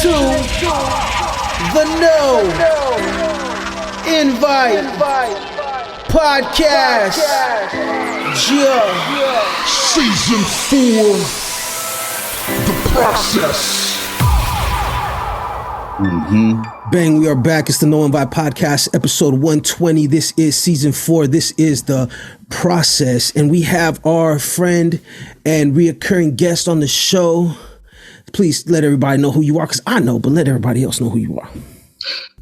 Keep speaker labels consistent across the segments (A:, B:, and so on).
A: into the No Invite Podcast. Yeah.
B: Season 4, The Process.
A: Bang, we are back. It's the No Invite Podcast, episode 120. This is season 4. This is The Process. And we have our friend and reoccurring guest on the show. Please let everybody know who you are, because I know, but let everybody else know who you are.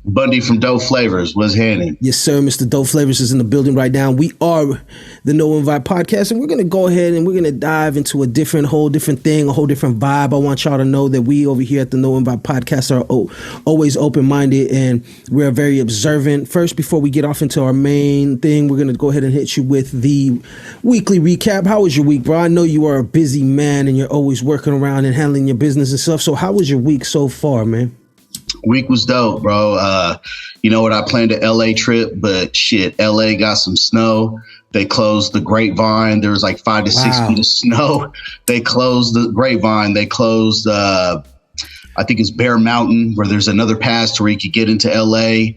C: Bundy from Dope Flavors. What's happening?
A: Yes, sir. Mr. Dope Flavors is in the building right now. We are the No Invite Podcast, and we're going to go ahead and we're going to dive into a whole different thing, a whole different vibe. I want y'all to know that we over here at the No Invite Podcast are always open-minded, and we're very observant. First, before we get off into our main thing, we're going to go ahead and hit you with the weekly recap. How was your week, bro? I know you are a busy man, and you're always working around and handling your business and stuff. So how was your week so far, man?
C: Week was dope, bro. You know what? I planned a LA trip, but shit, LA got some snow. They closed the Grapevine. There was like 5 to 6 feet of snow. They closed the Grapevine. They closed, I think it's Bear Mountain, where there's another pass to where you could get into LA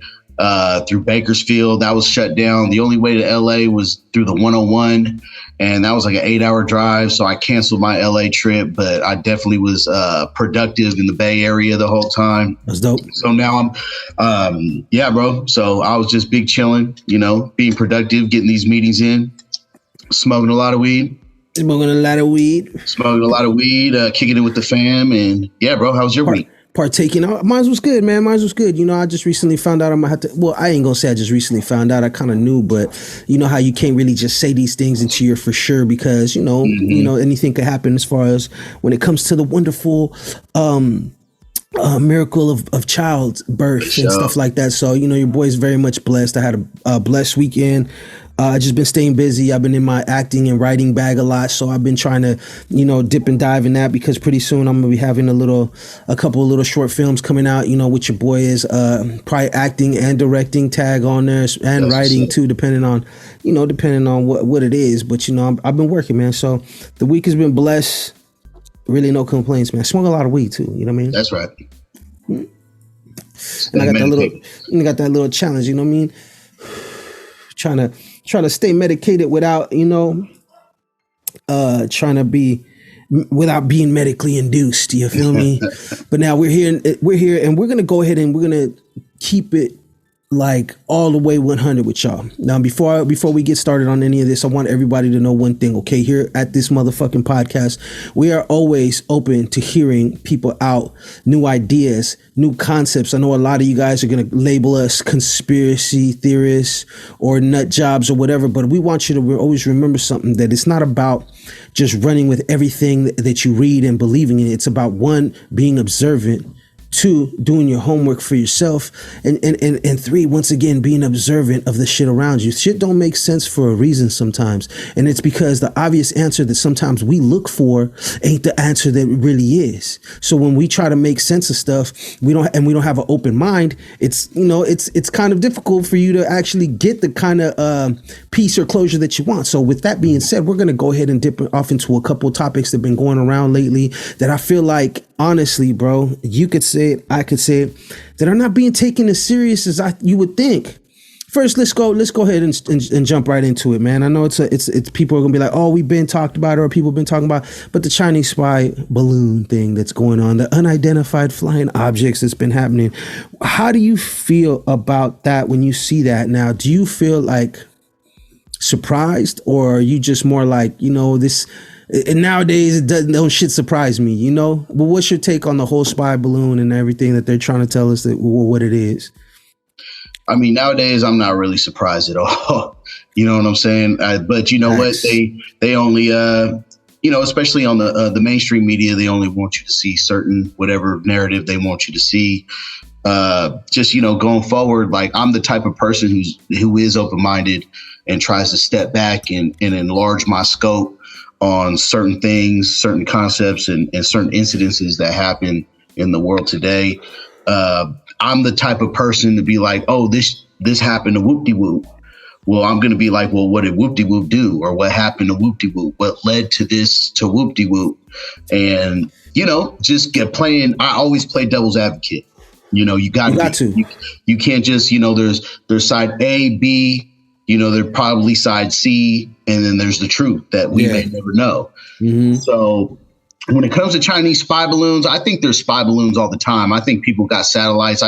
C: through Bakersfield. That was shut down. The only way to LA was through the 101. And that was like an 8-hour drive. So I canceled my LA trip, but I definitely was productive in the Bay Area the whole time.
A: That's dope.
C: So now I'm, yeah, bro. So I was just big chilling, you know, being productive, getting these meetings in, smoking a lot of weed.
A: Kicking a lot of weed,
C: kicking it with the fam. And yeah, bro, how was your week?
A: Partaking. Mine was good, man. Mine was good. You know, I just recently found out I'm gonna have to, well, I ain't gonna say I just recently found out. I kind of knew, but you know how you can't really just say these things into your for sure, because, you know, anything could happen as far as when it comes to the wonderful, miracle of child's birth and stuff like that. So, you know, your boy's very much blessed. I had a blessed weekend. I just been staying busy. I've been in my acting and writing bag a lot. So I've been trying to, you know, dip and dive in that, because pretty soon I'm going to be having a couple of little short films coming out, you know, which your boy is probably acting and directing tag on there, and writing too, depending on what it is. But, you know, I've been working, man. So the week has been blessed. Really no complaints, man. I smoke a lot of weed too. You know what I mean?
C: That's right.
A: And I got that little challenge, you know what I mean? Trying to stay medicated without, you know, without being medically induced. You feel me? But now we're here, and we're gonna go ahead and we're gonna keep it like all the way 100 with y'all. Now, before we get started on any of this, I want everybody to know one thing, okay? Here at this motherfucking podcast, we are always open to hearing people out, new ideas, new concepts. I know a lot of you guys are going to label us conspiracy theorists or nut jobs or whatever, but we want you to always remember something, that it's not about just running with everything that you read and believing in. It's about, 1, being observant, 2, doing your homework for yourself, and 3, once again, being observant of the shit around you. Shit don't make sense for a reason sometimes, and it's because the obvious answer that sometimes we look for ain't the answer that it really is. So when we try to make sense of stuff, we don't have an open mind. It's, you know, it's kind of difficult for you to actually get the kind of peace or closure that you want. So with that being said, we're gonna go ahead and dip off into a couple of topics that have been going around lately that I feel like, honestly, bro, you could say it, I could say it, that are not being taken as serious as you would think. First, let's go ahead and jump right into it, man. I know it's people are gonna be like, oh, we've been talked about, or people have been talking about, but the Chinese spy balloon thing that's going on, the unidentified flying objects that's been happening. How do you feel about that when you see that now? Do you feel like surprised, or are you just more like, you know, this? And nowadays, don't shit surprise me, you know? But what's your take on the whole spy balloon and everything that they're trying to tell us that what it is?
C: I mean, nowadays, I'm not really surprised at all. You know what I'm saying? But you know what? They only, you know, especially on the mainstream media, they only want you to see certain whatever narrative they want you to see. Just, you know, going forward, like, I'm the type of person who is open-minded and tries to step back and enlarge my scope on certain things, certain concepts, and certain incidences that happen in the world today. I'm the type of person to be like, oh, this happened to whoop-de-whoop. well, I'm going to be like, well, what did whoop-de-whoop do? Or what happened to whoop-de-whoop? What led to this, to whoop-de-whoop? And, just get playing. I always play devil's advocate. You got to. You can't just, there's side A, B, there's probably side C, and then there's the truth that we may never know. Mm-hmm. So when it comes to Chinese spy balloons, I think there's spy balloons all the time. I think people got satellites.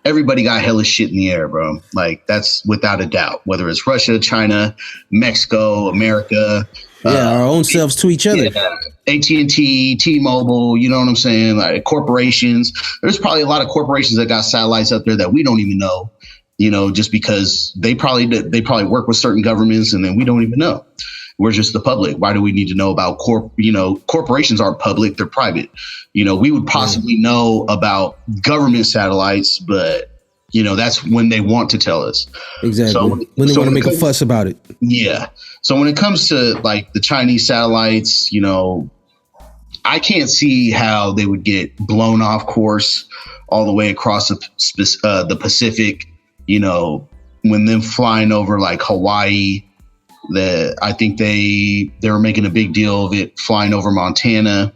C: Everybody got hella shit in the air, bro. Like, that's without a doubt, whether it's Russia, China, Mexico, America.
A: Our own selves to each other.
C: Yeah, AT&T, T-Mobile, you know what I'm saying? Like, corporations. There's probably a lot of corporations that got satellites up there that we don't even know, just because they probably work with certain governments, and then we don't even know. We're just the public. Why do we need to know about corporations aren't public, they're private. We would possibly know about government satellites, but that's when they want to tell us.
A: Exactly. So, when they want to make a fuss about it.
C: Yeah. So when it comes to like the Chinese satellites, I can't see how they would get blown off course all the way across the Pacific, when them flying over like Hawaii. I think they were making a big deal of it flying over Montana.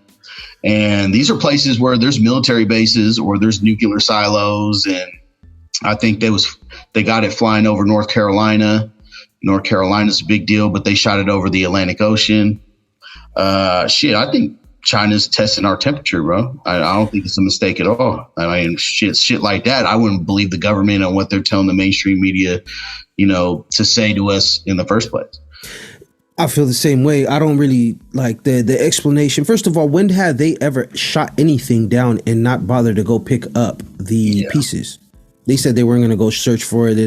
C: And these are places where there's military bases or there's nuclear silos. And I think they got it flying over North Carolina. North Carolina's a big deal, but they shot it over the Atlantic Ocean. I think China's testing our temperature, bro. I don't think it's a mistake at all. I mean, shit like that. I wouldn't believe the government on what they're telling the mainstream media, to say to us in the first place.
A: I feel the same way. I don't really like the explanation. First of all, when had they ever shot anything down and not bother to go pick up the pieces? They said they weren't going to go search for it.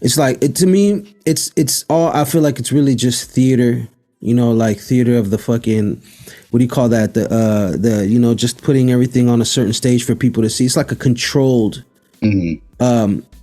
A: It's like, to me, it's all, I feel like it's really just theater, like theater of the fucking, what do you call that? The just putting everything on a certain stage for people to see. It's like a controlled,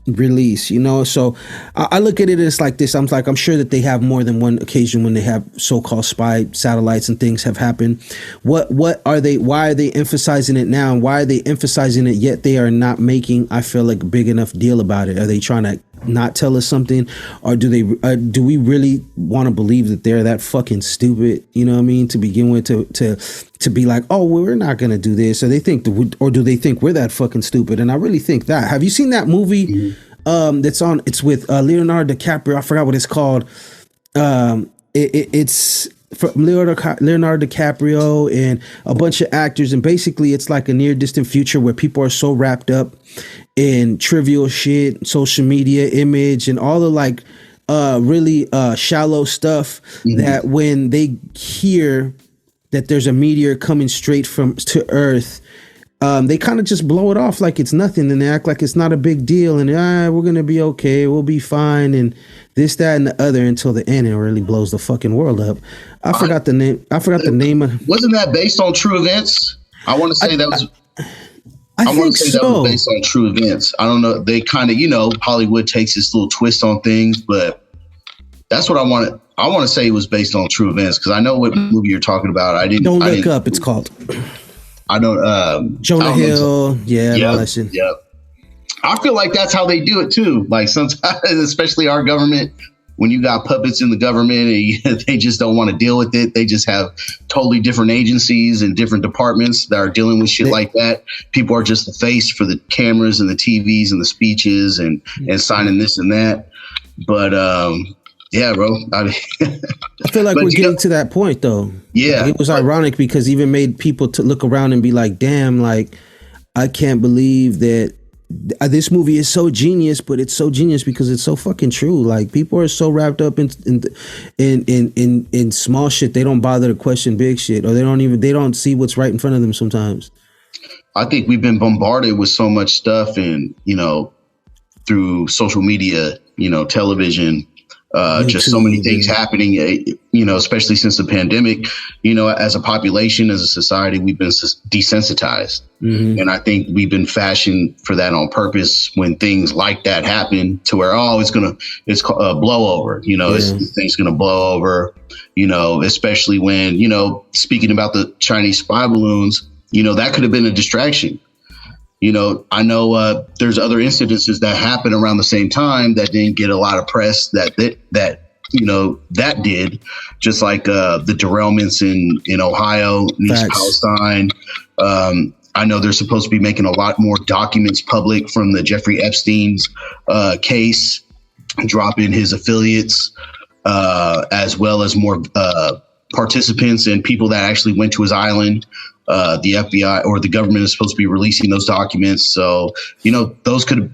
A: release, so I look at it as like this. I'm sure that they have more than one occasion when they have so-called spy satellites and things have happened. Why are they emphasizing it now, and why are they emphasizing it yet they are not making, I feel like, a big enough deal about it? Are they trying to not tell us something, or do we really want to believe that they're that fucking stupid, to begin with, to be like, oh, well, we're not going to do this, or do they think we're that fucking stupid? And I really think that. Have you seen that movie it's with Leonardo DiCaprio? I forgot what it's called. It's from Leonardo DiCaprio and a bunch of actors, and basically it's like a near distant future where people are so wrapped up in trivial shit, social media, image, and all the like really shallow stuff, that when they hear that there's a meteor coming straight to Earth, they kind of just blow it off like it's nothing, and they act like it's not a big deal, and we're gonna be okay, we'll be fine, and this, that, and the other, until the end it really blows the fucking world up. I forgot the name.
C: Wasn't that based on true events? I want to say that was.
A: I think so.
C: That was based on true events. I don't know. They kind of, Hollywood takes this little twist on things, but that's what I want. I want to say it was based on true events, because I know what movie you're talking about.
A: Don't look up. It's called.
C: I don't.
A: Jonah Hill. Yeah.
C: Yeah. I feel like that's how they do it too. Like sometimes, especially our government, when you got puppets in the government and they just don't want to deal with it. They just have totally different agencies and different departments that are dealing with shit like that. People are just the face for the cameras and the TVs and the speeches and signing this and that. But yeah, bro. I
A: feel like we're getting to that point, though.
C: Yeah.
A: Like, it was ironic because it even made people to look around and be like, damn, like, I can't believe that this movie is so genius, but it's so genius because it's so fucking true. Like, people are so wrapped up in small shit, they don't bother to question big shit, or they don't see what's right in front of them sometimes.
C: I think we've been bombarded with so much stuff, and, through social media, television, just so many things happening, especially since the pandemic, as a population, as a society, we've been desensitized. Mm-hmm. And I think we've been fashioned for that on purpose when things like that happen, to where, it's blow over, this thing's going to blow over, especially when, speaking about the Chinese spy balloons, that could have been a distraction. I know there's other incidences that happen around the same time that didn't get a lot of press that did, just like the derailments in Ohio, in East Palestine. I know they're supposed to be making a lot more documents public from the Jeffrey Epstein's case, dropping his affiliates, as well as more participants and people that actually went to his island. The FBI or the government is supposed to be releasing those documents. So, those could,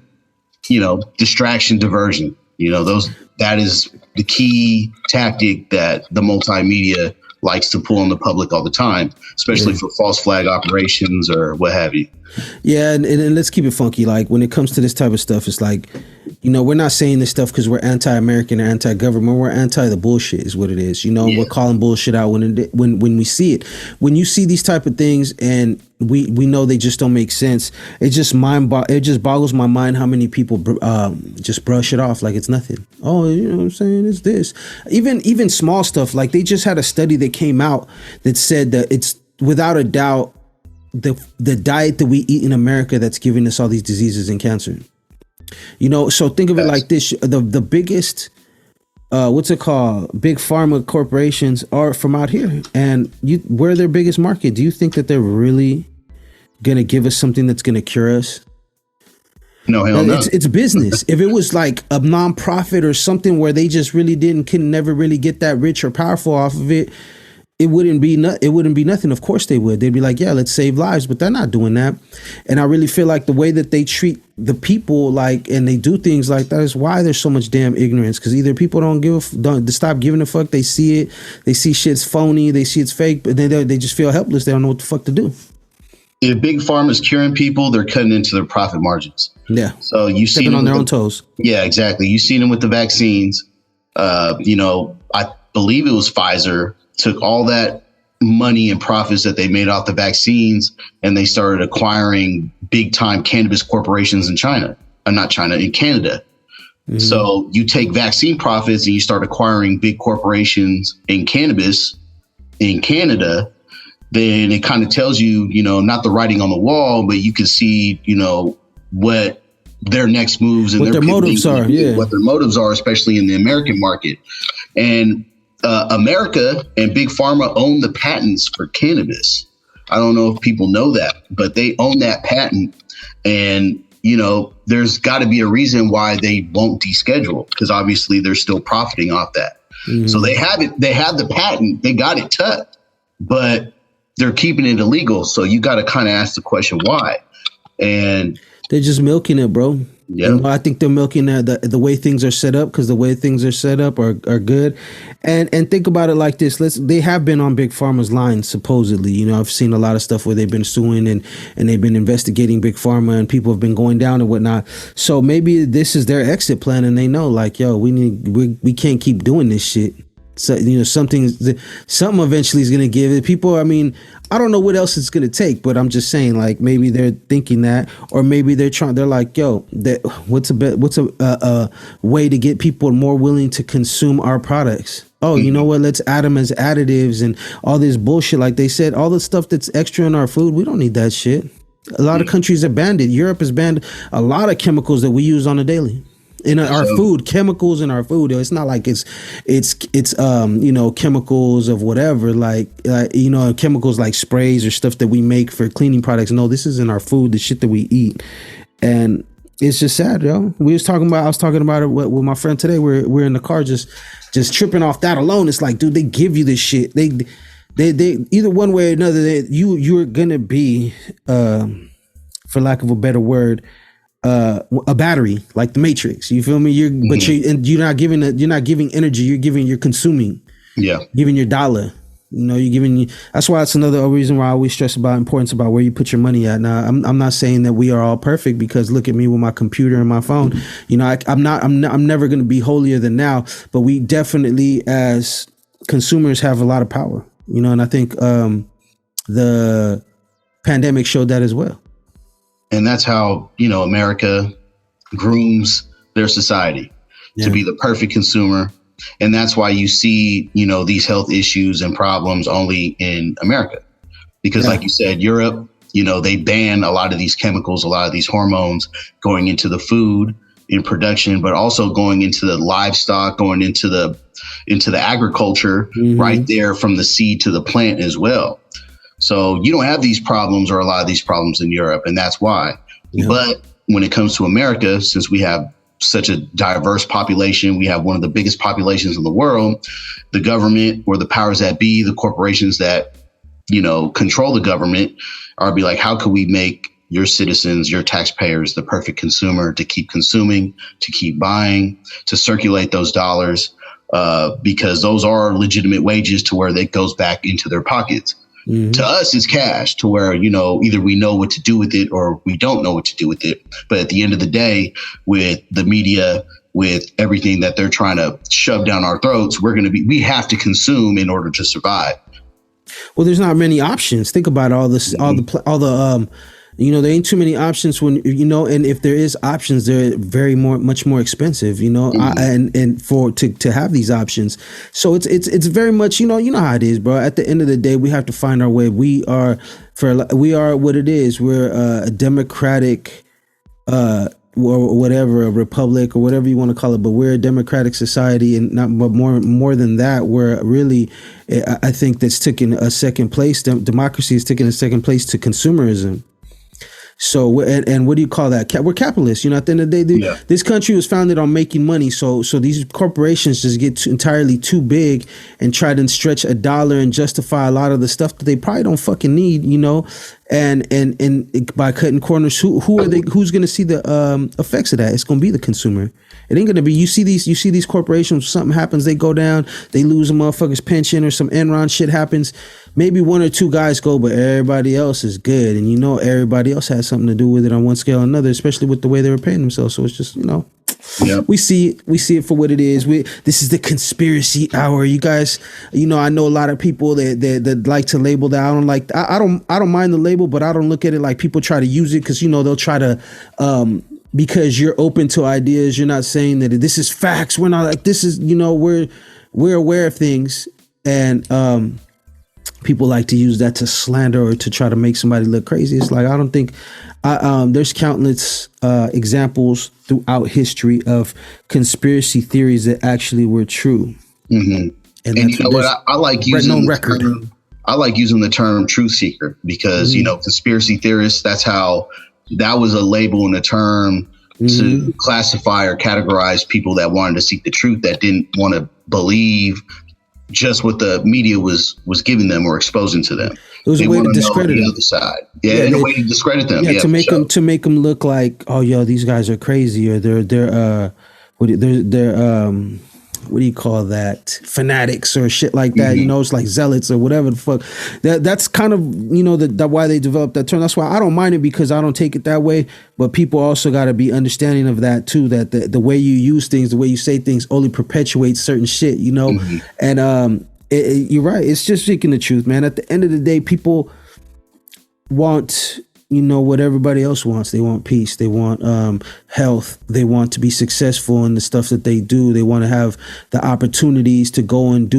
C: distraction, diversion, that is the key tactic that the multimedia likes to pull on the public all the time, especially for false flag operations or what have you.
A: Yeah. And let's keep it funky. Like when it comes to this type of stuff, it's like, we're not saying this stuff because we're anti-American or anti-government. We're anti the bullshit is what it is. We're calling bullshit out when we see it. When you see these type of things and we know they just don't make sense, it just boggles my mind how many people just brush it off like it's nothing. Oh, you know what I'm saying? It's this. Even small stuff. Like they just had a study that came out that said that it's without a doubt the diet that we eat in America that's giving us all these diseases and cancer. So think of it like this: the biggest, what's it called? Big pharma corporations are from out here, and we're their biggest market. Do you think that they're really gonna give us something that's gonna cure us?
C: No, hell no.
A: It's business. If it was like a nonprofit or something where they just really can never really get that rich or powerful off of it, it wouldn't be nothing. Of course they would. They'd be like, yeah, let's save lives, but they're not doing that. And I really feel like the way that they treat the people, and they do things like that, is why there's so much damn ignorance. Because either people don't stop giving a fuck. They see it. They see shit's phony. They see it's fake, but then they just feel helpless. They don't know what the fuck to do.
C: If big pharma is curing people, they're cutting into their profit margins.
A: Yeah.
C: So you see
A: them on their own toes.
C: Yeah, exactly. You see them with the vaccines. I believe it was Pfizer took all that money and profits that they made off the vaccines and they started acquiring big time cannabis corporations in Canada. Mm-hmm. So you take vaccine profits and you start acquiring big corporations in cannabis in Canada, then it kind of tells you, not the writing on the wall, but you can see, what their next moves and
A: what their motives are. Yeah.
C: What their motives are, especially in the American market. And America and Big Pharma own the patents for cannabis. I don't know if people know that, but they own that patent. And, there's got to be a reason why they won't deschedule, because obviously they're still profiting off that. Mm-hmm. So they have it. They have the patent. They got it tucked, but they're keeping it illegal. So you got to kind of ask the question why. And
A: they're just milking it, bro. Yeah, I think they're milking the way things are set up, because the way things are set up are good. And think about it like this. They have been on Big Pharma's line, supposedly. I've seen a lot of stuff where they've been suing and they've been investigating Big Pharma and people have been going down and whatnot. So maybe this is their exit plan and they know, like, yo, we can't keep doing this shit. So, something eventually is going to give it. People, I don't know what else it's going to take, but I'm just saying, like, maybe they're thinking that, or maybe they're like, yo, what's a way to get people more willing to consume our products? Oh, you know what? Let's add them as additives and all this bullshit. Like they said, all the stuff that's extra in our food, we don't need that shit. A lot of countries have banned it. Europe has banned a lot of chemicals that we use on a daily. In our food, chemicals in our food. It's not like it's chemicals of whatever, chemicals like sprays or stuff that we make for cleaning products. No, this is in our food, the shit that we eat. And it's just sad, yo. I was talking about it with my friend today. We're in the car just tripping off that alone. It's like, dude, they give you this shit. They either one way or another, you're gonna be, for lack of a better word, a battery, like the Matrix. You feel me? You're not giving energy. You're consuming.
C: Yeah.
A: Giving your dollar. That's why it's another reason why I always stress about importance about where you put your money at. Now, I'm not saying that we are all perfect, because look at me with my computer and my phone. I'm never going to be holier than now, but we definitely as consumers have a lot of power, and I think the pandemic showed that as well.
C: And that's how, America grooms their society to be the perfect consumer. And that's why you see, these health issues and problems only in America. Because like you said, Europe, they ban a lot of these chemicals, a lot of these hormones going into the food in production, but also going into the livestock, going into the agriculture, right there from the seed to the plant as well. So you don't have these problems or a lot of these problems in Europe, and that's why. Yeah. But when it comes to America, since we have such a diverse population, we have one of the biggest populations in the world, the government or the powers that be, the corporations that, control the government are be like, how can we make your citizens, your taxpayers, the perfect consumer to keep consuming, to keep buying, to circulate those dollars, because those are legitimate wages to where that goes back into their pockets. To us, it's cash to where, either we know what to do with it or we don't know what to do with it. But at the end of the day, with the media, with everything that they're trying to shove down our throats, we have to consume in order to survive.
A: Well, there's not many options. Think about all this, there ain't too many options when, and if there is options, they're much more expensive, and to have these options. So it's very much, you know how it is, bro. At the end of the day, we have to find our way. We are what it is. We're a democratic, or whatever, a republic or whatever you want to call it, but we're a democratic society, and but more than that, we're really, I think that's taken a second place. Democracy is taking a second place to consumerism. So, and what do you call that? We're capitalists. At the end of the day, this country was founded on making money. So these corporations just get entirely too big and try to stretch a dollar and justify a lot of the stuff that they probably don't fucking need, and by cutting corners, who's going to see the effects of that? It's going to be the consumer. It ain't going to be, you see these corporations, something happens, they go down, they lose a motherfucker's pension or some Enron shit happens. Maybe one or two guys go, but everybody else is good. And everybody else has something to do with it on one scale or another, especially with the way they were paying themselves. So it's just, we see it for what it is. This is the conspiracy hour. You guys, I know a lot of people that like to label that. I don't mind the label, but I don't look at it like people try to use it because, they'll try to, because you're open to ideas. You're not saying that this is facts. We're not like, this is, we're aware of things. And, people like to use that to slander or to try to make somebody look crazy. It's like, I don't think there's countless examples throughout history of conspiracy theories that actually were true. And
C: you know what? I like using the term truth seeker because, conspiracy theorists, that was a label and a term to classify or categorize people that wanted to seek the truth, that didn't want to believe just what the media was giving them or exposing to them.
A: It was a way to discredit them.
C: The other side. A way to discredit them.
A: Yeah, to make them look like, oh, these guys are crazy, or they're what do you call that? Fanatics or shit like that. It's like zealots or whatever the fuck. That's kind of why they developed that term. That's why I don't mind it, because I don't take it that way. But people also got to be understanding of that too. That the way you use things, the way you say things, only perpetuates certain shit. And you're right. It's just speaking the truth, man. At the end of the day, people want what everybody else wants. They want peace. They want health. They want to be successful in the stuff that they do. They want to have the opportunities to go and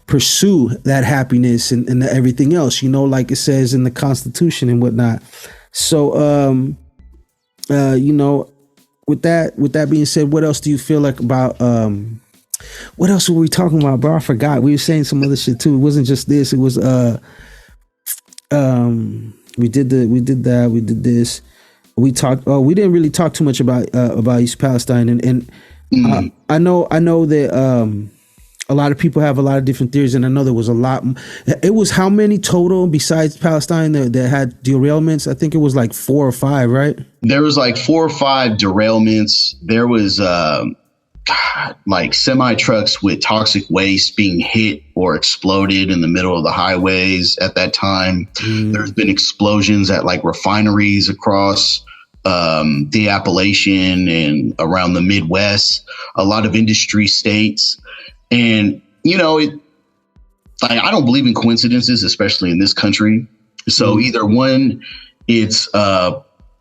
A: pursue that happiness and everything else, like it says in the Constitution and whatnot. So, with that being said, what else do you feel like about, what else were we talking about, bro? I forgot. We were saying some other shit too. It wasn't just this. It was, we did this. We talked. Oh, we didn't really talk too much about East Palestine, and I know that a lot of people have a lot of different theories, and I know there was a lot. It was how many total besides Palestine that had derailments? I think it was like 4 or 5, right?
C: There was like 4 or 5 derailments. There was like semi trucks with toxic waste being hit or exploded in the middle of the highways at that time. There's been explosions at like refineries across the Appalachian and around the Midwest, a lot of industry states. And, I don't believe in coincidences, especially in this country. So either one, it's,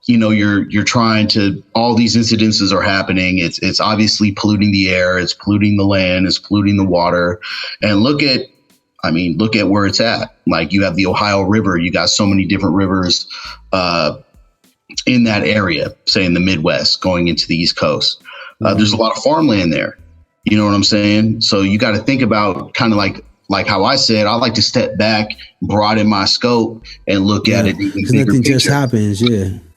C: you're trying to, all these incidences are happening. It's obviously polluting the air. It's polluting the land. It's polluting the water. And look at where it's at. Like you have the Ohio River, you got so many different rivers in that area, say in the Midwest going into the East Coast. There's a lot of farmland there. You know what I'm saying? So you got to think about kind of like how I said, I like to step back, broaden my scope, and look at it.
A: Because nothing just happens.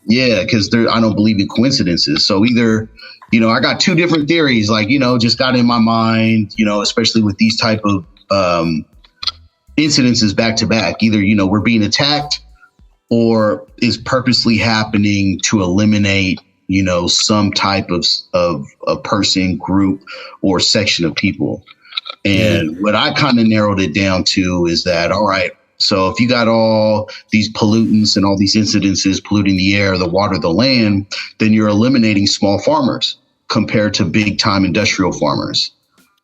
C: Yeah, because I don't believe in coincidences. So either, you know, I got two different theories, like, you know, just got in my mind, you know, especially with these type of incidences back to back. Either, you know, we're being attacked or is purposely happening to eliminate, you know, some type of a person, group, or section of people. And what I kind of narrowed it down to is that, all right, so if you got all these pollutants and all these incidences polluting the air, the water, the land, then you're eliminating small farmers compared to big time industrial farmers.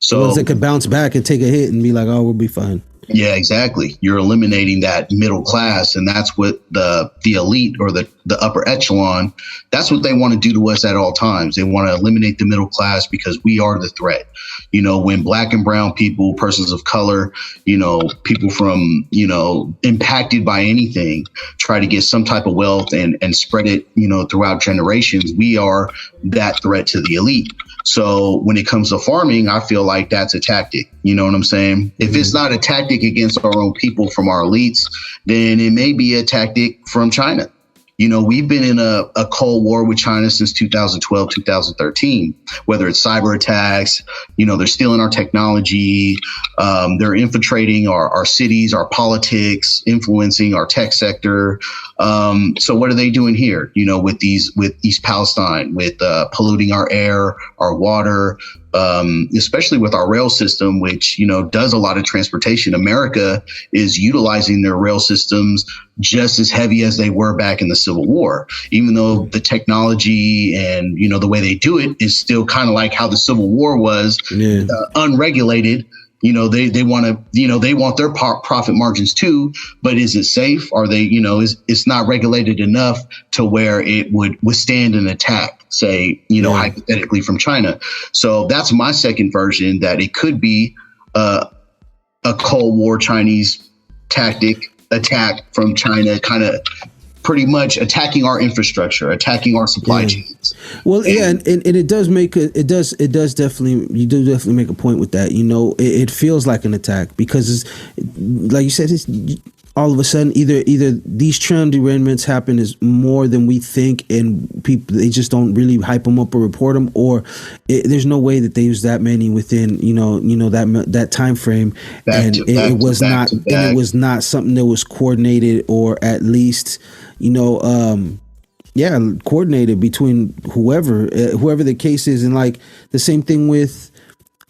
C: So
A: ones that could bounce back and take a hit and be like, oh, we'll be fine.
C: Yeah, exactly. You're eliminating that middle class, and that's what the elite or the upper echelon, that's what they want to do to us at all times. They want to eliminate the middle class because we are the threat. You know, when black and brown people, persons of color, you know, people from, you know, impacted by anything, try to get some type of wealth and spread it, you know, throughout generations, we are that threat to the elite. So when it comes to farming, I feel like that's a tactic. You know what I'm saying? If it's not a tactic against our own people from our elites, then it may be a tactic from China. You know, we've been in a Cold War with China since 2012, 2013, whether it's cyber attacks, you know, they're stealing our technology. They're infiltrating our cities, our politics, influencing our tech sector. So what are they doing here? You know, with East Palestine, with polluting our air, our water, especially with our rail system, which, you know, does a lot of transportation. America is utilizing their rail systems just as heavy as they were back in the Civil War, even though the technology and, you know, the way they do it is still kind of like how the Civil War was, unregulated. You know, they want to, you know, they want their profit margins too, but is it safe? Are they, you know, it's not regulated enough to where it would withstand an attack, say, you know, hypothetically from China. So that's my second version, that it could be a Cold War Chinese tactic attack from China, kind of pretty much attacking our infrastructure, attacking our supply chains.
A: Well, and it does make it does definitely, you do definitely make a point with that. You know, it feels like an attack because it's, like you said, it's all of a sudden either these trend derailments happen is more than we think, and people, they just don't really hype them up or report them, or there's no way that they use that many within you know that time frame, and it was not something that was coordinated, or at least coordinated between whoever the case is. And like the same thing with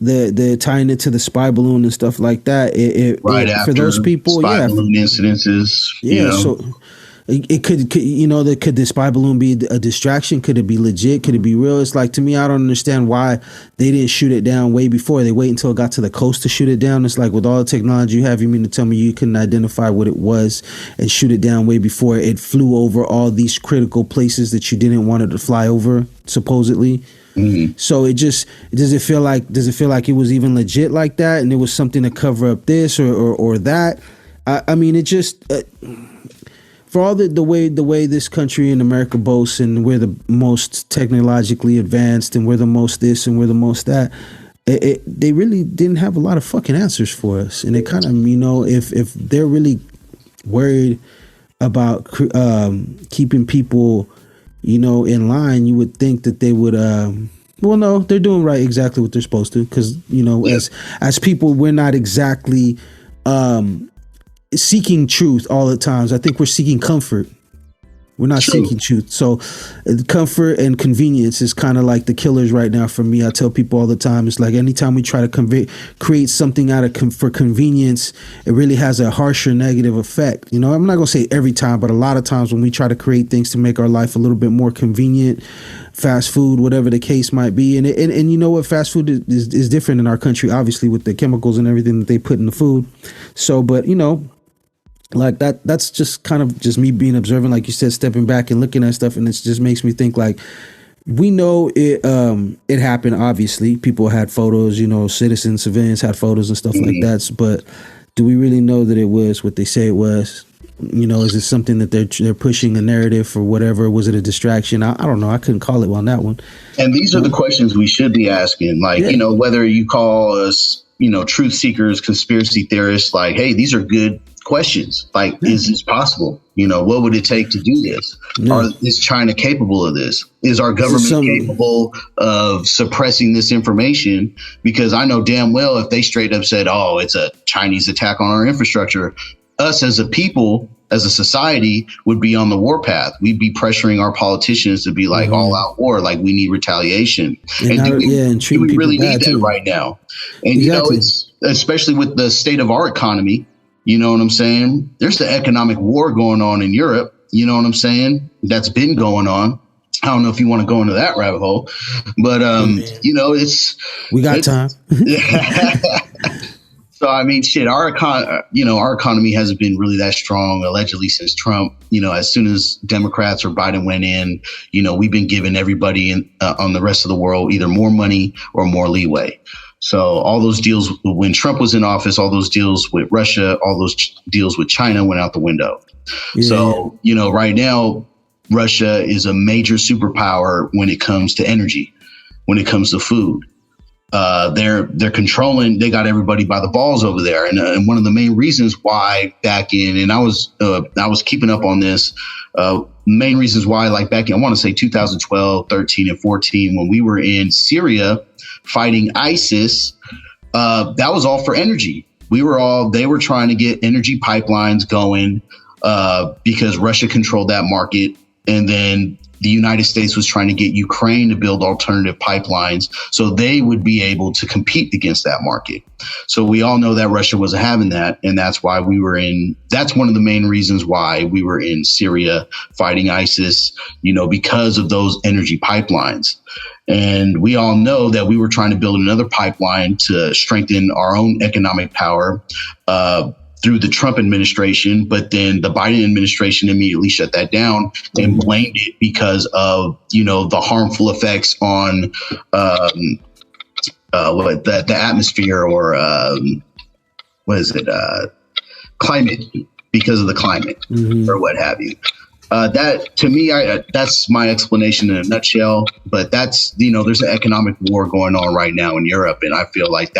A: the tying it to the spy balloon and stuff like that. After for those people,
C: spy balloon incidences.
A: So it could the spy balloon be a distraction? Could it be legit? Could it be real? It's like, to me, I don't understand why they didn't shoot it down way before. They wait until it got to the coast to shoot it down. It's like, with all the technology you have, you mean to tell me you couldn't identify what it was and shoot it down way before it flew over all these critical places that you didn't want it to fly over, supposedly? Mm-hmm. So does it feel like it was even legit like that, and it was something to cover up this or that? I mean, it just for all the way this country in America boasts, and we're the most technologically advanced, and we're the most this and we're the most that, they really didn't have a lot of fucking answers for us. And it kind of, if they're really worried about keeping people in line, you would think that they would, no, they're doing exactly what they're supposed to. Cause as people, we're not exactly, seeking truth all the times. I think we're seeking comfort. We're not seeking truth. So comfort and convenience is kind of like the killers right now for me. I tell people all the time, it's like anytime we try to create something for convenience, it really has a harsher negative effect. I'm not going to say every time, but a lot of times when we try to create things to make our life a little bit more convenient, fast food, whatever the case might be. And you know what? Fast food is different in our country, obviously, with the chemicals and everything that they put in the food. So, but like that's just kind of just me being observant, like you said, stepping back and looking at stuff, and it just makes me think, like, we know it happened. Obviously, people had photos, civilians had photos and stuff like that. But do we really know that it was what they say it was? You know, is it something that they're pushing a narrative for whatever? Was it a distraction? I don't know. I couldn't call it on that one.
C: And these are the questions we should be asking. Like, you know, whether you call us, you know, truth seekers, conspiracy theorists, like, hey, these are good questions. Like, is this possible? You know, what would it take to do this? Is China capable of this? Is our government capable of suppressing this information? Because I know damn well if they straight up said, oh, it's a Chinese attack on our infrastructure, us as a people, as a society, would be on the warpath. We'd be pressuring our politicians to be like all out war, like we need retaliation. And do we really need that right now? And you know, it's especially with the state of our economy. You know what I'm saying? There's the economic war going on in Europe. You know what I'm saying? That's been going on. I don't know if you want to go into that rabbit hole, but you know, we got time. So, I mean, shit, our economy hasn't been really that strong, allegedly, since Trump. You know, as soon as Democrats or Biden went in, you know, we've been giving everybody on the rest of the world either more money or more leeway. So all those deals when Trump was in office, all those deals with Russia, all those deals with China went out the window. Yeah. So, you know, right now, Russia is a major superpower when it comes to energy, when it comes to food. They're controlling. They got everybody by the balls over there, and one of the main reasons why back in, and I was keeping up on this. Main reasons why, like back in, I want to say 2012, 13, and 14, when we were in Syria fighting ISIS, that was all for energy. They were trying to get energy pipelines going because Russia controlled that market, and then the United States was trying to get Ukraine to build alternative pipelines so they would be able to compete against that market. So we all know that Russia wasn't having that. And that's why that's one of the main reasons why we were in Syria fighting ISIS, you know, because of those energy pipelines. And we all know that we were trying to build another pipeline to strengthen our own economic power, through the Trump administration, but then the Biden administration immediately shut that down and blamed it because of, you know, the harmful effects on the atmosphere, or climate, because of the climate or what have you. That to me, that's my explanation in a nutshell. But that's, you know, there's an economic war going on right now in Europe, and I feel like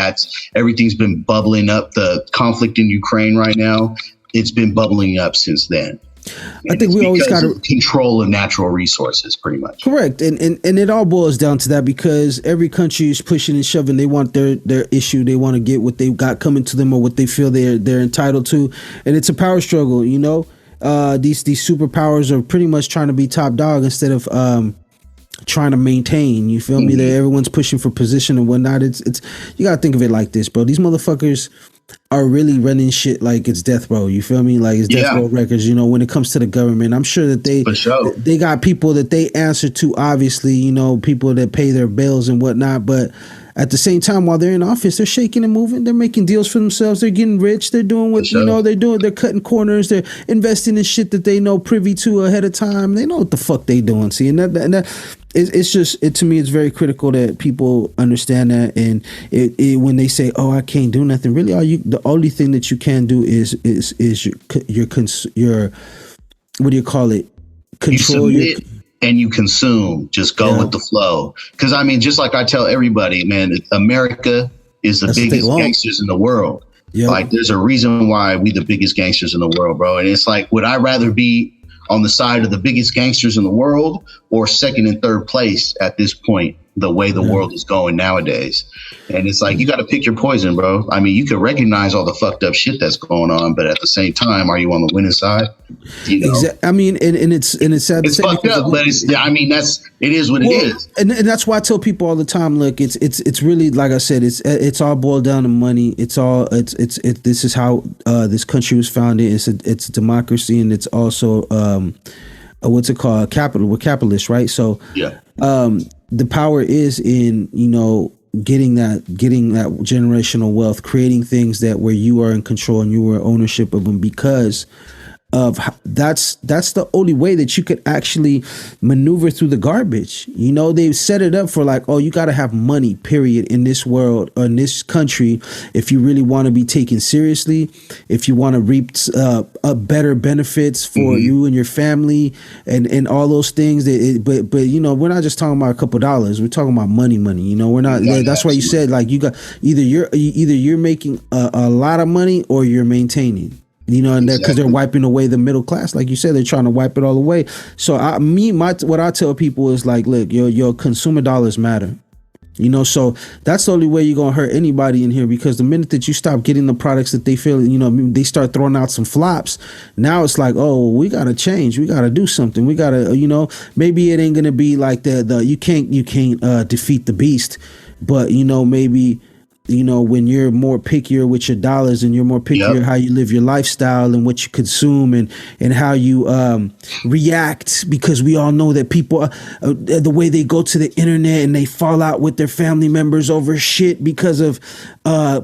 C: everything's been bubbling up. The conflict in Ukraine right now, it's been bubbling up since then. I think we always got to control of natural resources, pretty much.
A: Correct, and it all boils down to that, because every country is pushing and shoving. They want their issue. They want to get what they've got coming to them, or what they feel they're entitled to, and it's a power struggle, you know. These superpowers are pretty much trying to be top dog instead of trying to maintain. You feel me? Everyone's pushing for position and whatnot. It's you gotta think of it like this, bro. These motherfuckers are really running shit like it's death row. You feel me? Like it's death row records. You know, when it comes to the government, I'm sure that they got people that they answer to. Obviously, you know, people that pay their bills and whatnot, but at the same time, while they're in office, they're shaking and moving. They're making deals for themselves. They're getting rich. They're doing what, you know, they're doing. They're cutting corners. They're investing in shit that they know privy to ahead of time. They know what the fuck they doing. See, and that it's just, to me, it's very critical that people understand that. And when they say, "Oh, I can't do nothing," really, the only thing that you can do is your what do you call it? Control your.
C: And you consume, just go with the flow. Because I mean, just like I tell everybody, man, America is the biggest gangsters in the world. Yep. Like, there's a reason why we the biggest gangsters in the world, bro. And it's like, would I rather be on the side of the biggest gangsters in the world, or second and third place at this point, the way the world is going nowadays? And it's like, you got to pick your poison, bro. I mean, you can recognize all the fucked up shit that's going on, but at the same time, are you on the winning side? You know?
A: I mean, and it's sad.
C: It's fucked up, but it is what it is.
A: And that's why I tell people all the time, look, it's really, like I said, it's all boiled down to money. This is how this country was founded. It's democracy, and it's also what's it called? Capital. We're capitalists, right? So the power is in, you know, getting that generational wealth, creating things where you are in control and you are ownership of them, because that's the only way that you could actually maneuver through the garbage. You know, they set it up for like, oh, you got to have money, period, in this world or in this country if you really want to be taken seriously, if you want to reap better benefits for you and your family and all those things. But you know, we're not just talking about a couple dollars. We're talking about money. You know, we're not. That's why you said like you got either you're making a lot of money or you're maintaining. You know, and because they're wiping away the middle class, like you said, they're trying to wipe it all away. So what I tell people is like, look, your consumer dollars matter. You know, so that's the only way you're gonna hurt anybody in here, because the minute that you stop getting the products that they feel, you know, they start throwing out some flops. Now it's like, oh, we gotta change, we gotta do something, we gotta, you know, maybe it ain't gonna be like the you can't defeat the beast, but you know, maybe. You know, when you're more pickier with your dollars and you're more pickier how you live your lifestyle and what you consume and how you react, because we all know that people, the way they go to the internet and they fall out with their family members over shit because of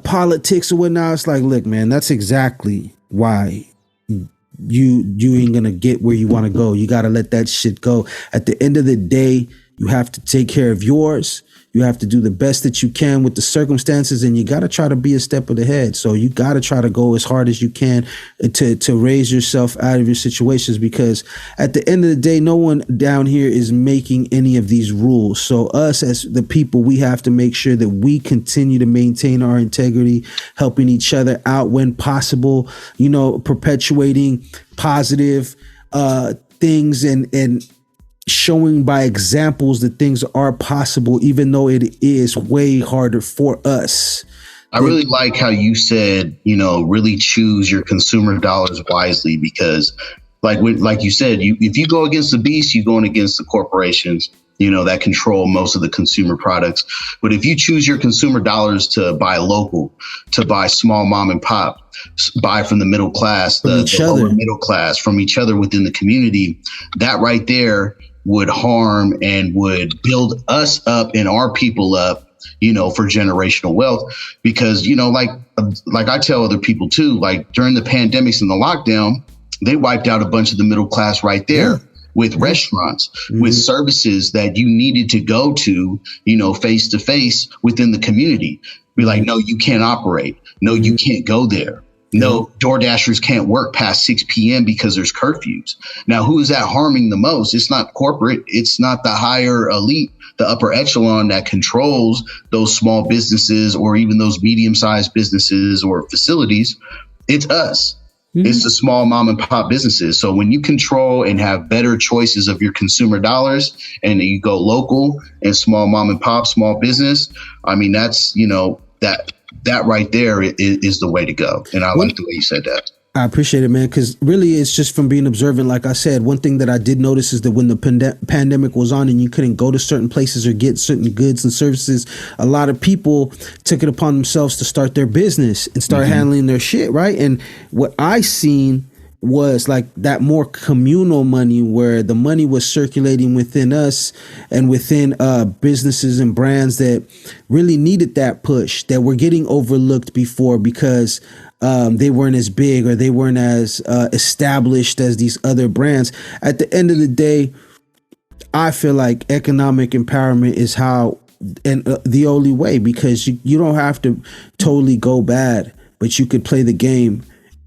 A: politics or whatnot. It's like, look, man, that's exactly why you ain't gonna get where you want to go. You got to let that shit go. At the end of the day, you have to take care of yours. You have to do the best that you can with the circumstances, and you got to try to be a step ahead. So you got to try to go as hard as you can to raise yourself out of your situations, because at the end of the day, no one down here is making any of these rules. So us as the people, we have to make sure that we continue to maintain our integrity, helping each other out when possible, you know, perpetuating positive things and showing by examples that things are possible, even though it is way harder for us.
C: I really like how you said, you know, really choose your consumer dollars wisely, because like you said, if you go against the beast, you're going against the corporations, you know, that control most of the consumer products. But if you choose your consumer dollars to buy local, to buy small mom and pop, buy from the middle class, the lower middle class, from each other within the community, that right there would harm and would build us up and our people up, you know, for generational wealth. Because, you know, like I tell other people too, like during the pandemics and the lockdown, they wiped out a bunch of the middle class right there with restaurants, with services that you needed to go to, you know, face to face within the community. Be like, no, you can't operate. No, you can't go there. No, DoorDashers can't work past 6 p.m. because there's curfews. Now, who is that harming the most? It's not corporate. It's not the higher elite, the upper echelon that controls those small businesses or even those medium-sized businesses or facilities. It's us. It's the small mom and pop businesses. So when you control and have better choices of your consumer dollars and you go local and small mom and pop, small business, I mean, that's, you know, that right there is the way to go. And I like the way you said that.
A: I appreciate it, man, because really it's just from being observant. Like I said, one thing that I did notice is that when the pandemic was on and you couldn't go to certain places or get certain goods and services, a lot of people took it upon themselves to start their business and start handling their shit, right? And what I seen was like that more communal money, where the money was circulating within us and within businesses and brands that really needed that push, that were getting overlooked before because they weren't as big or they weren't as established as these other brands. At the end of the day, I feel like economic empowerment is how and the only way, because you don't have to totally go bad, but you could play the game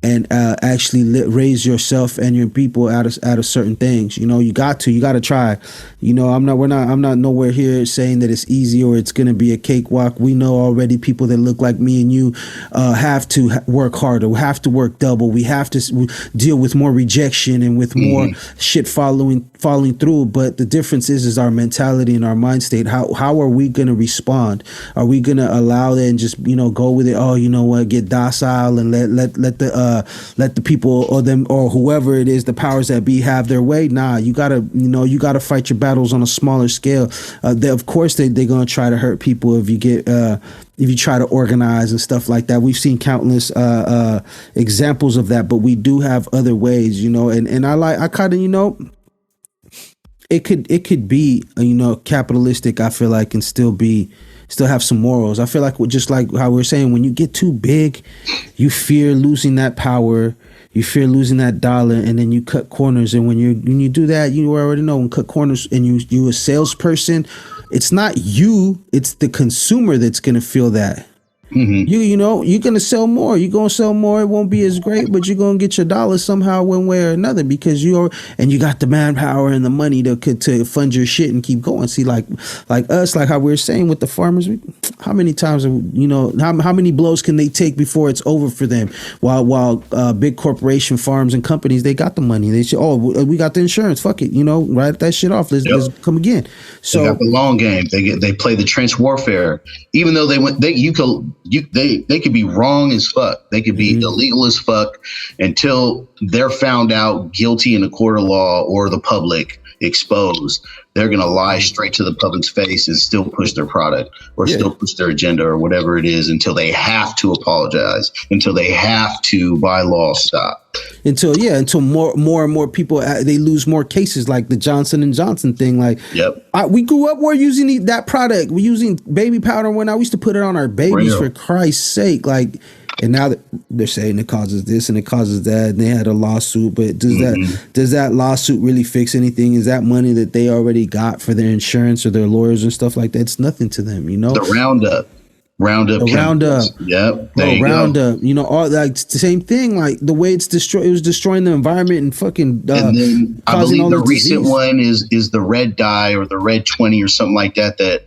A: and actually raise yourself and your people out of certain things. You know, you got to try. You know, I'm not nowhere here saying that it's easy or it's going to be a cakewalk. We know already people that look like me and you have to work harder. We have to work double. We have to deal with more rejection and with more shit falling through. But the difference is our mentality and our mind state. How are we going to respond? Are we going to allow that and just, you know, go with it? Oh, you know what? Get docile and let the people or them or whoever it is, the powers that be, have their way. Nah, you gotta fight your battles on a smaller scale. Of course they're gonna try to hurt people if you try to organize and stuff like that. We've seen countless examples of that, but we do have other ways, you know. And I kind of, you know, it could be, you know, capitalistic, I feel like, and still have some morals. I feel like just like how we're saying, when you get too big, you fear losing that power. You fear losing that dollar, and then you cut corners. And when you do that, you already know when cut corners, and you a salesperson, it's not you, it's the consumer that's gonna feel that. Mm-hmm. You know, you're gonna sell more. You're gonna sell more. It won't be as great, but you're gonna get your dollars somehow, one way or another, because you got the manpower and the money to fund your shit and keep going. See, like us, like how we were saying with the farmers, how many times, you know, how many blows can they take before it's over for them? While big corporation farms and companies, they got the money. They say, oh, we got the insurance. Fuck it, you know, write that shit off. Let's come again. So
C: they got the long game. They play the trench warfare, even though they could be wrong as fuck. They could be illegal as fuck until they're found out guilty in a court of law or the public exposed. They're going to lie straight to the public's face and still push their product or still push their agenda or whatever it is until they have to apologize, until they have to, by law, stop.
A: Until more and more people, they lose more cases, like the Johnson & Johnson thing. Like, we grew up, we're using that product. We're using baby powder when I used to put it on our babies, for Christ's sake. Like, and now they're saying it causes this and it causes that, and they had a lawsuit. But does that lawsuit really fix anything? Is that money that they already got for their insurance or their lawyers and stuff like that? It's nothing to them, you know.
C: The Roundup. Yep.
A: Roundup. You know, all like the same thing. Like the way it was destroying the environment and fucking.
C: And then I believe the recent one is the red dye or the red 20 or something like that.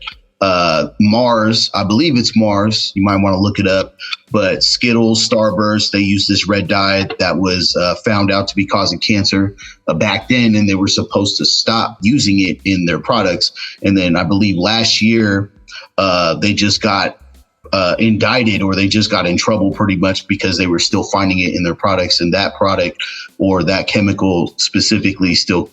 C: Mars, I believe it's Mars. You might want to look it up. But Skittles, Starburst, they use this red dye that was found out to be causing cancer back then, and they were supposed to stop using it in their products. And then I believe last year they just got indicted, or they just got in trouble pretty much because they were still finding it in their products, and that product or that chemical specifically still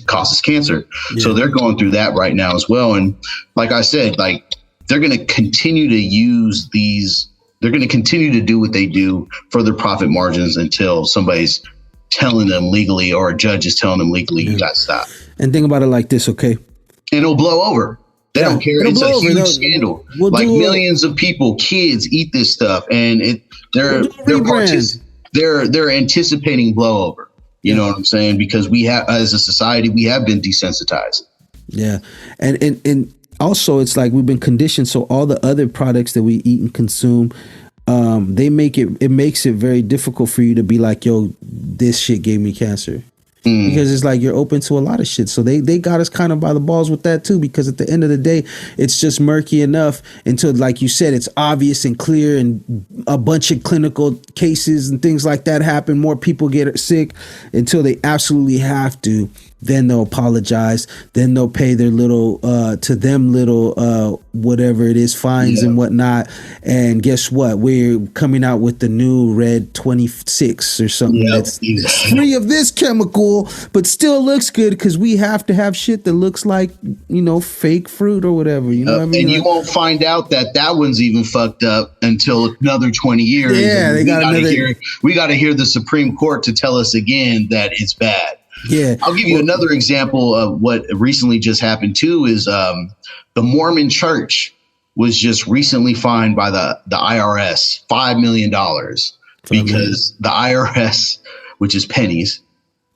C: causes cancer. So they're going through that right now as well. And like I said, like they're going to continue to use these. They're going to continue to do what they do for their profit margins until somebody's telling them legally, or a judge is telling them legally, you got to stop.
A: And think about it like this, okay?
C: And it'll blow over. They don't care. It's a huge scandal. Like millions of people, kids eat this stuff, and they're anticipating blowover. You know what I'm saying? Because we have, as a society, we have been desensitized. Yeah,
A: and also it's like we've been conditioned. So all the other products that we eat and consume, it makes it very difficult for you to be like, yo, this shit gave me cancer. Because it's like you're open to a lot of shit. So they got us kind of by the balls with that too, because at the end of the day, it's just murky enough until, like you said, it's obvious and clear, and a bunch of clinical cases and things like that happen. More people get sick until they absolutely have to. Then they'll apologize. Then they'll pay their little whatever it is, fines and whatnot. And guess what? We're coming out with the new red 26 or something that's free of this chemical, but still looks good, because we have to have shit that looks like, you know, fake fruit or whatever. You know what I mean?
C: And you won't find out that one's even fucked up until another 20 years.
A: Yeah,
C: we got to hear the Supreme Court to tell us again that it's bad.
A: Yeah,
C: I'll give you another example of what recently just happened too. Is the Mormon Church was just recently fined by the IRS $5 million because the IRS, which is pennies,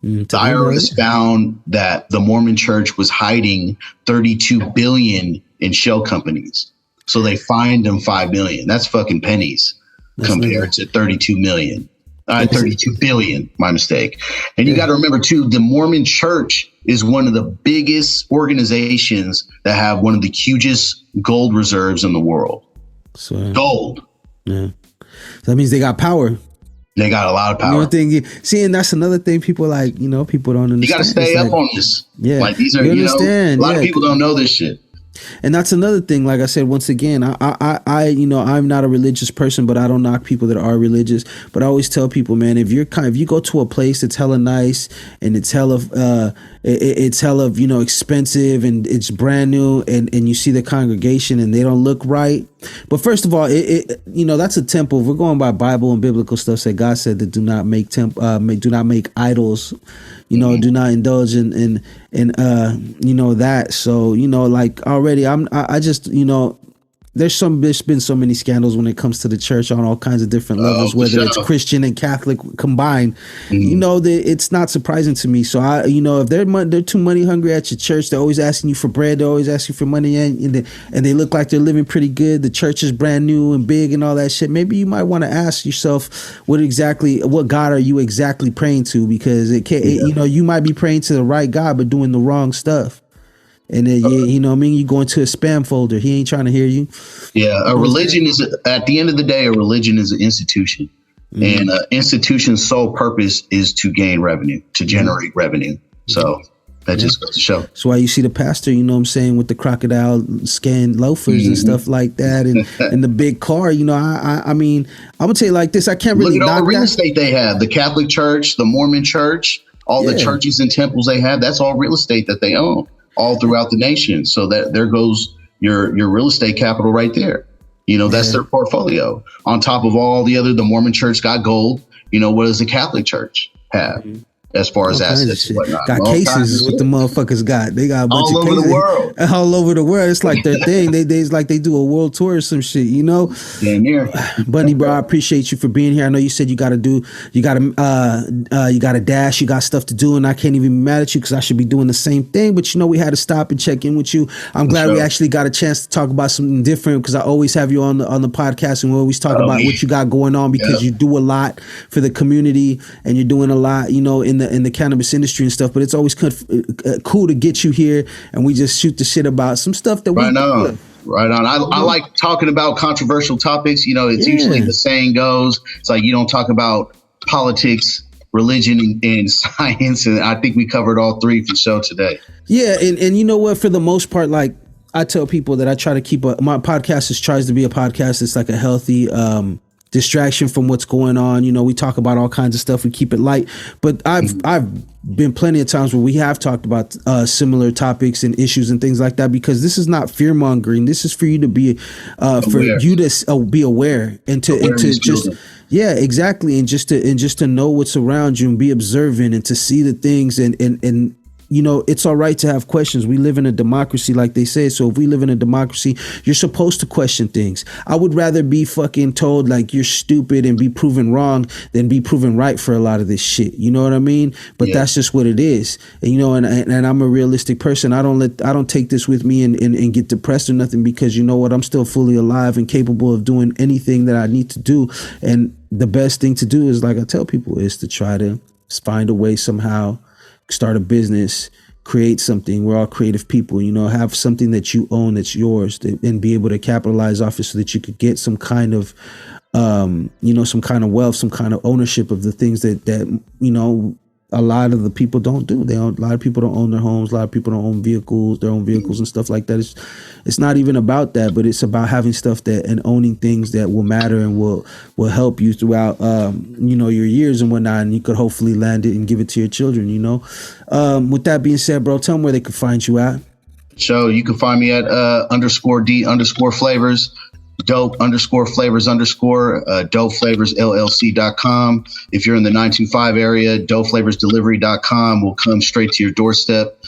C: the IRS found that the Mormon Church was hiding $32 billion in shell companies. So they fined them $5 million. That's fucking pennies compared to $32 million. 32 billion, my mistake. And you got to remember too, the Mormon Church is one of the biggest organizations that have one of the hugest gold reserves in the world. So, gold.
A: Yeah. So that means they got power.
C: They got a lot of power.
A: And that's another thing people like, you know, people don't understand.
C: You got to stay up on this.
A: Yeah.
C: Like these are, you know, a lot of people don't know this shit.
A: And that's another thing. Like I said, once again, I you know, I'm not a religious person, but I don't knock people that are religious. But I always tell people, man, if you go to a place that's hella nice and it's hella you know, expensive and it's brand new, and you see the congregation and they don't look right. But first of all, it you know, that's a temple. If we're going by Bible and biblical stuff, that God said that do not make idols. You know, do not indulge in you know, that. So, you know, like already I just, you know, there's been so many scandals when it comes to the church on all kinds of different levels, whether it's Christian and Catholic combined. You know, it's not surprising to me. So if they're too money hungry at your church, they're always asking you for bread, they're always asking for money, and they look like they're living pretty good. The church is brand new and big and all that shit. Maybe you might want to ask yourself what God are you exactly praying to? Because you might be praying to the right God but doing the wrong stuff. And then, you know what I mean? You go into a spam folder. He ain't trying to hear you. Yeah.
C: A religion is, at the end of the day, a religion is an institution. And an institution's sole purpose is to gain revenue, to generate revenue. So that just goes to show.
A: That's why you see the pastor, you know what I'm saying, with the crocodile skin loafers and stuff like that, and the big car. You know, I mean, I'm going to tell you like this. I can't really
C: look at all the real estate they have. The Catholic Church, the Mormon Church, all the churches and temples they have. That's all real estate that they own all throughout the nation. So that there goes your real estate capital right there. You know, that's their portfolio. On top of all the Mormon Church got gold. You know, what does the Catholic Church have as far as assets and whatnot?
A: Got cases is what the motherfuckers got. They got a bunch
C: all
A: of
C: over
A: cases.
C: the world.
A: All over the world. It's like their thing. It's like they do a world tour or some shit, you know?
C: Damn near.
A: Bundy, bro, I appreciate you for being here. I know you said you got a dash, you got stuff to do, and I can't even be mad at you because I should be doing the same thing. But, you know, we had to stop and check in with you. I'm glad we actually got a chance to talk about something different because I always have you on the podcast and we always talk about what you got going on because you do a lot for the community and you're doing a lot, you know, in the cannabis industry and stuff. But it's always cool to get you here and we just shoot the shit about some stuff that
C: Right on. I like talking about controversial topics. You know, it's usually the saying goes, it's like you don't talk about politics, religion, and science. And I think we covered all three for the show today.
A: Yeah. And you know what? For the most part, like I tell people that I try to keep my podcast tries to be a podcast. It's like a healthy distraction from what's going on. You know, we talk about all kinds of stuff. We keep it light. But I've been plenty of times where we have talked about similar topics and issues and things like that because this is not fear mongering. This is for you to be be aware and to just exactly and just to know what's around you and be observant and to see the things and you know, it's all right to have questions. We live in a democracy, like they say. So if we live in a democracy, you're supposed to question things. I would rather be fucking told like you're stupid and be proven wrong than be proven right for a lot of this shit. You know what I mean? But that's just what it is. And, you know, and I'm a realistic person. I don't take this with me and get depressed or nothing because you know what? I'm still fully alive and capable of doing anything that I need to do. And the best thing to do is, like I tell people, is to try to find a way somehow, start a business, create something. We're all creative people, you know, have something that you own that's yours and be able to capitalize off it so that you could get some kind of, you know, some kind of wealth, some kind of ownership of the things that you know, a lot of the people don't do. A lot of people don't own their homes. A lot of people don't own their own vehicles and stuff like that. It's not even about that, but it's about having stuff and owning things that will matter and will help you throughout, you know, your years and whatnot. And you could hopefully land it and give it to your children, you know. With that being said, bro, tell them where they could find you at.
C: So you can find me at _D_flavors. Dope_flavors dopeflavorsllc.com. If you're in the 925 area, dopeflavorsdelivery.com will come straight to your doorstep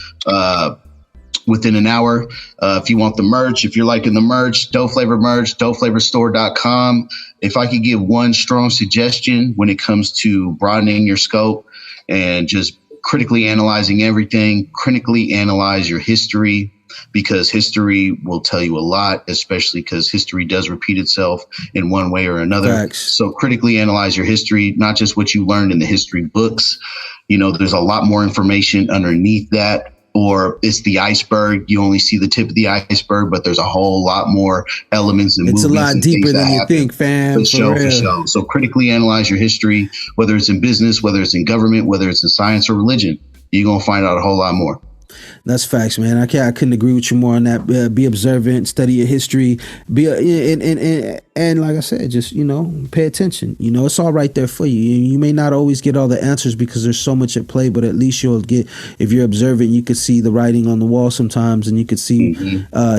C: within an hour. If you want the merch, if you're liking the merch, dope flavor merch, dopeflavorstore.com. If I could give one strong suggestion when it comes to broadening your scope and just critically analyzing everything, critically analyze your history, because history will tell you a lot, especially because history does repeat itself in one way or another.
A: Facts.
C: So critically analyze your history, not just what you learned in the history books. You know, there's a lot more information underneath that, or it's the iceberg. You only see the tip of the iceberg, but there's a whole lot more elements and
A: it's
C: movements.
A: It's a lot deeper than you think, fam.
C: For sure. So critically analyze your history, whether it's in business, whether it's in government, whether it's in science or religion. You're going to find out a whole lot more.
A: That's facts, man. I couldn't agree with you more on that. Be observant, study your history, and like I said, just, you know, pay attention. You know, it's all right there for you. You may not always get all the answers because there's so much at play, but at least you'll get, if you're observant, you could see the writing on the wall sometimes, and you could see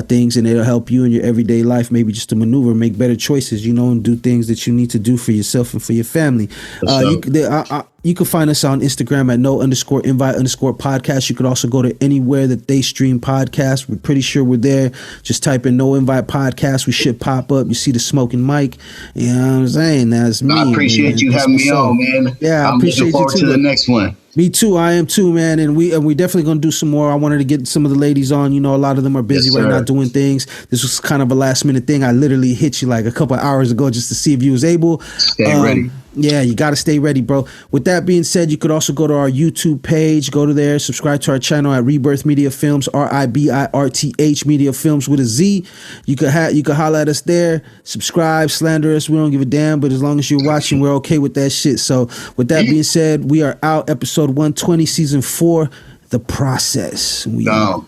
A: things, and it'll help you in your everyday life, maybe just to maneuver, make better choices, you know, and do things that you need to do for yourself and for your family. You can find us on Instagram at no_invite_podcast. You could also go to anywhere that they stream podcasts. We're pretty sure we're there. Just type in No Invite Podcast. We should pop up. You see the smoking mic. You know what I'm saying? That's me.
C: I appreciate you having me on, man.
A: Yeah,
C: I'm looking forward to the next one.
A: Me too. I am too, man. And we definitely gonna do some more. I wanted to get some of the ladies on. You know, a lot of them are busy right now doing things. This was kind of a last minute thing. I literally hit you like a couple of hours ago just to see if you was able.
C: Stay ready.
A: Yeah, you got to stay ready, bro. With that being said, you could also go to our YouTube page. Go to there, subscribe to our channel at RiBirth Media Films, RiBirth Media Films with a Z. You could holler at us there. Subscribe, slander us. We don't give a damn. But as long as you're watching, we're okay with that shit. So with that being said, we are out. Episode 120, season 4, The Process. We out.